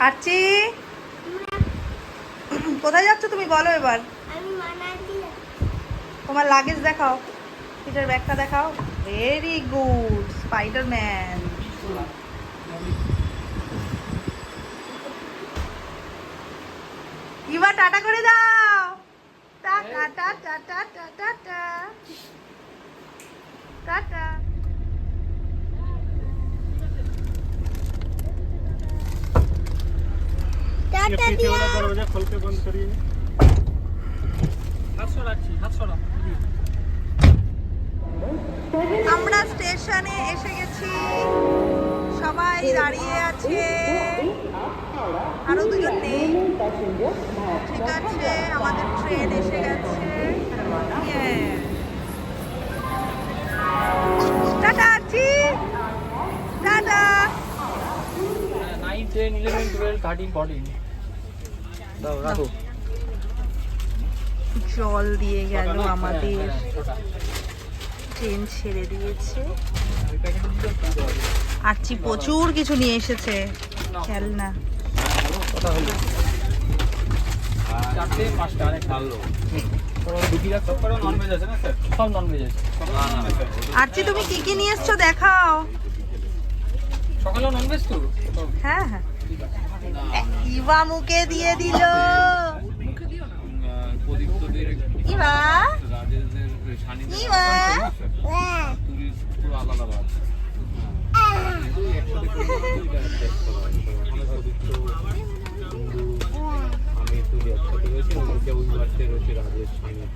আরচি কোথায় যাচ্ছ তুমি বলো এবার? তোমার লাগেজ দেখাও, পিটার ব্যাগটা দেখাও। Very good, Spiderman. এবার টাটা করে দাও। Tata tata tata tata tata. दरवाजा खोल के बंद करिए। আমরা স্টেশনে এসে গেছি, সবাই দাঁড়িয়ে আছে, আরো দুজন নেই। ঠিক আছে, আমাদের ট্রেন এসে গেছে। টাটা আছি, টাটা। 9, 10, 11, 12, 13, 14 দাও রাখো। জল দিয়ে গেল আমাদের, ট্রেন ছেড়ে দিয়েছে। আরচি প্রচুর কিছু নিয়ে এসেছে, খেলনা। কথা হলো 4টে 5টা অনেক ভালো। দুটি রাখতে পারো, ননভেজ আছে না স্যার? সব ননভেজ আছে। আরচি তুমি কি কি নিয়ে এসছো দেখাও। সকালেও ননভেজ তো? হ্যাঁ হ্যাঁ, ইভা মুখে দিয়ে দিল। প্রদীপ্তদের ইভা রাজেশদের সানিধ্যে ইভা পুরো আলাদা বাস একসাথে করে ওখানে প্রদীপ্ত হিন্দু আমি তুলি একসাথে রয়েছে, ওইটা ওই বাসে রয়েছে রাজেশ সানিধ্য।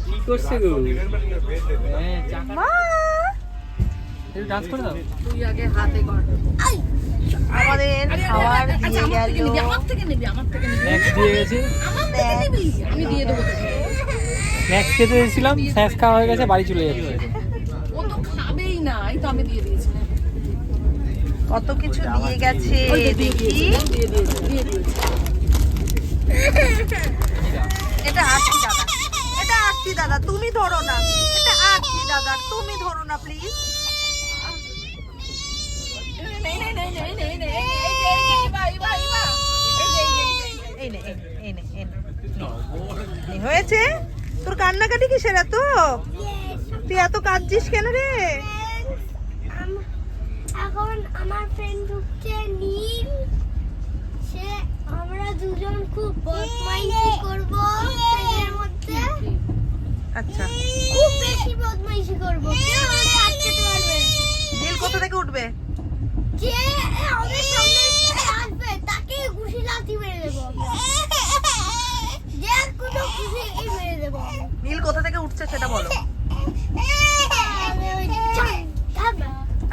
কি করছে গো? হ্যাঁ চাকা মা, ডান্স করে দাও। তুই আগে হাতে কর। আমাদের খাবার দিয়ে গেল। আমার থেকে নিবি। স্ন্যাক্স দিয়ে গেছে। আমি দিয়ে দেবো তোকে। স্ন্যাক্স খেতে দিয়েছিলাম, স্ন্যাক্স খাওয়া হয়ে গেছে, বাড়ি চলে যাচ্ছে। ও তো খাবেই না, এই তো আমি দিয়ে দিয়েছি। কত কিছু দিয়ে গেছে দেখি। দিয়ে দিয়েছি। এটা আরচি দাদা, এটা আরচি দাদা, তুমি ধরো না। এটা আরচি দাদা, তুমি ধরো না প্লিজ। এই নে, এই নে, এই নে। এই হয়েছে তোর কান্নাকাটি কিসের এত? তুই এত কাঁদছিস কেন রে? এখন আমার ফ্রেন্ড ঢুকছে নীল, সে আমরা দুজন খুব বদমাইশি করব ট্রেনের মধ্যে। আচ্ছা, খুব বেশি বদমাইশি করব, কেউ আমাদের আটকাতে পারবে না। নীল কোথা থেকে উঠবে? যে আমাদের সামনে আসবে তাকে ঘুষি লাথি মেরে দেবো, যে কোনো ঘুষি মেরে দেবো। নীল কোথা থেকে উঠছে সেটা বলো।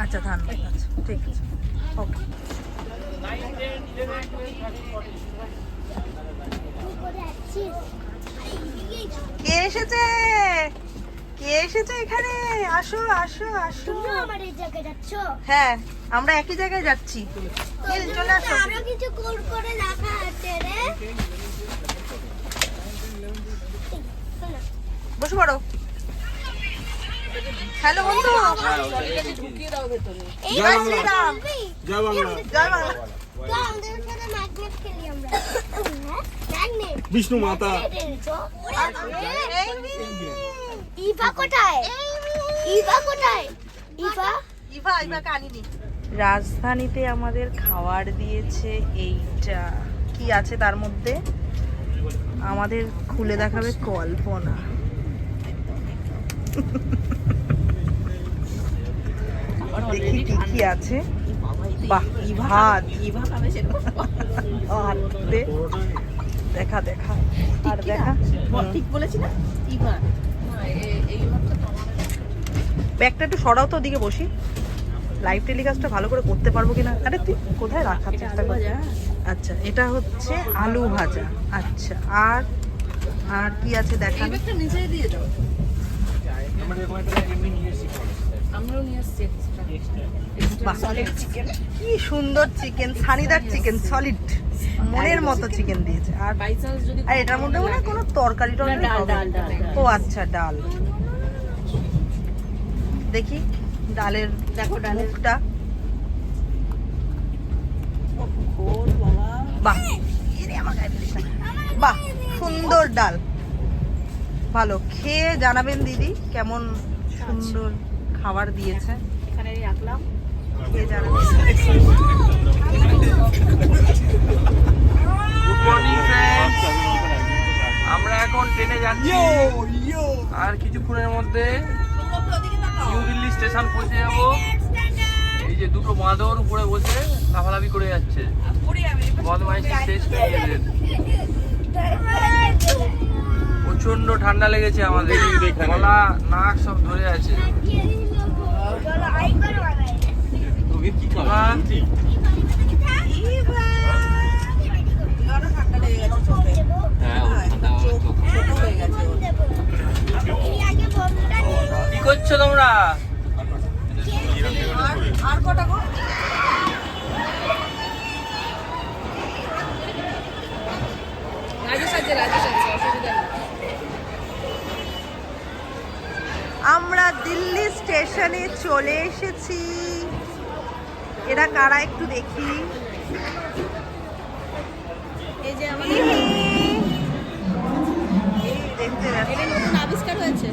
আচ্ছা ধানবাদ, আচ্ছা ঠিক আছে, ওকে। কে এসেছে? কে এসেছে এখানে? আসো আসো আসো। তুমি আমার এই জায়গায় যাচ্ছ? হ্যাঁ, আমরা একই জায়গায় যাচ্ছি। নীল চলে আসো। আরো কিছু কোড করে রাখা আছে রে। বসে পড়ো। হ্যালো বন্ধু। ঢুকিয়ে দাও ভেতরে। এই জয় শ্রীরাম। জয় বাংলা। জয় বাংলা। তো আমাদের সাথে ম্যাগনেট খেলি আমরা। ম্যাগনেট বিষ্ণু মাতা। ইভা কোথায়? ইভা কোথায়? ইভা ইভা ইভাকে আনিনি। রাজধানীতে আমাদের খাবার দিয়েছে এইটা। কি আছে তার মধ্যে আমাদের খুলে দেখাবে কল্পনা। দেখি কি কি আছে। বাহ, ভাত। ভাত দে। দেখা দেখা আর দেখা। ঠিক বলেছি না? ইভা এই ভাবটা তো আমার। ব্যাগটা একটু সরাও তো, ওদিকে বসি। লাইভ টেলিকাস্টটা ভালো করে করতে পারবো কিনা। আরে তুই কোথায় রাখার চেষ্টা কর। আচ্ছা, এটা হচ্ছে আলু ভাজা। আচ্ছা, আর আর কি আছে দেখান। একটা নিচেই দিয়ে দাও। আমরা এরকম একটা এমনি নিয়ে এসেছি। আমরাও নিয়ে আসছি বাহ, কি সুন্দর চিকেন, সানিদার চিকেন, সলিড মনের মতো চিকেন দিয়েছে। আর বাই চান্স যদি আর এটার মধ্যে মনে হয় কোনো তরকারি টরকারি ডাল, হবে। ডাল, ডাল, ডাল। ও আচ্ছা, ডাল। দেখি ডালের, দেখো ডালের মুখটা। বাহ এরে আমার গায়ে দিলিস না। বাহ সুন্দর ডাল, ভালো। খেয়ে জানাবেন দিদি কেমন সুন্দর খাবার দিয়েছে। এখানে রাখলাম। খেয়ে জানাবেন। গুড মর্নিং ফ্রেন্ডস, আমরা এখন ট্রেনে যাচ্ছি আর কিছুক্ষণের মধ্যে নিউ দিল্লি স্টেশন পৌঁছে যাব। এই যে দুটো বাঁদর উপরে বসে লাফালাফি করে যাচ্ছে, বদমাইশি শেষ হয়ে গেছে। প্রচন্ড ঠান্ডা লেগেছে আমাদের, গলা নাক সব ধরে আছে। তোকে কি বাবা, কি করছো তোমরা? আর কটা গো? রাজেশ আছে, অসুবিধা নেই। আমরা দিল্লি স্টেশনে চলে এসেছি। এরা কারা একটু দেখি। এই যে আমাদের এই দেখতে যাচ্ছি। এটা নতুন আবিষ্কার হয়েছে।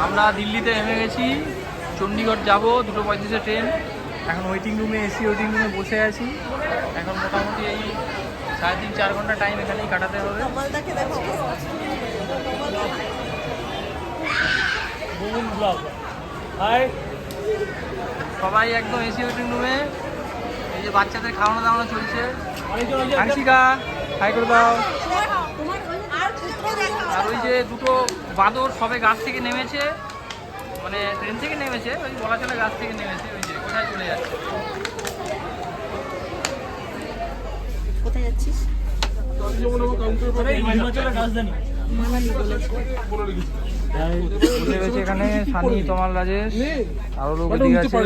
আমরা দিল্লিতে নেমে গেছি, চণ্ডীগড় যাব 2:35 ট্রেন। এখন ওয়েটিং রুমে, এসি ওয়েটিং রুমে বসে আছি। এখন মোটামুটি এই 3.5-4 ঘন্টা টাইম এখানেই কাটাতে হবে। কমলদাকে দেখো। সবাই একদম এসি ওয়েটিং রুমে। এই যে বাচ্চাদের খাওয়ানো দাওয়ানো চলছে। আংশিকা হাই করে দাও। আর ওই যে দুটো বাঁদর সবে গাছ থেকে নেমেছে, মানে ট্রেন থেকে নেমেছে, ওই বলা চলে গাছ থেকে নেমেছে। ওই যে কোথায় চলে যাচ্ছে। কোথায় যাচ্ছিস? বসে গেছে এখানে সানি, তমাল, রাজেশ, আরো লোক এদিকে আছে।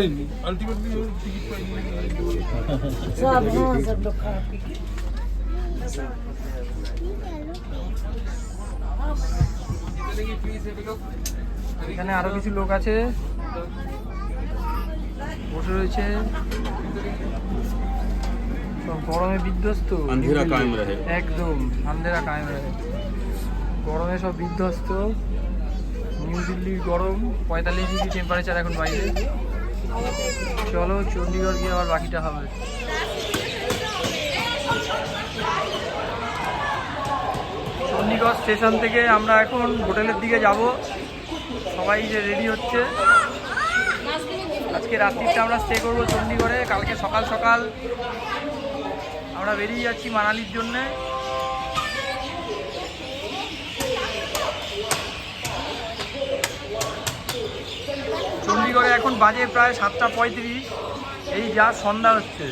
এখানে আরো কিছু লোক আছে বসে রয়েছে, সব গরমে বিধ্বস্ত। अंधेरा कायम रहे। একদম আন্ধেরা কায়েম রহে। গরমে সব বিধ্বস্ত। নিউ দিল্লির গরম 45 ডিগ্রি টেম্পারেচার এখন বাইরে। চলো চণ্ডীগড় গিয়ে আবার বাকিটা হবে। চণ্ডীগড় স্টেশন থেকে আমরা এখন হোটেলের দিকে যাব। সবাই যে রেডি হচ্ছে। আজকে রাত্রিটা আমরা স্টে করবো চণ্ডীগড়ে। কালকে সকাল সকাল আমরা বেরিয়ে যাচ্ছি মানালির জন্যে। চণ্ডীগড়ে এখন বাজে প্রায় 7:35। এই যা সন্ধ্যা হচ্ছে।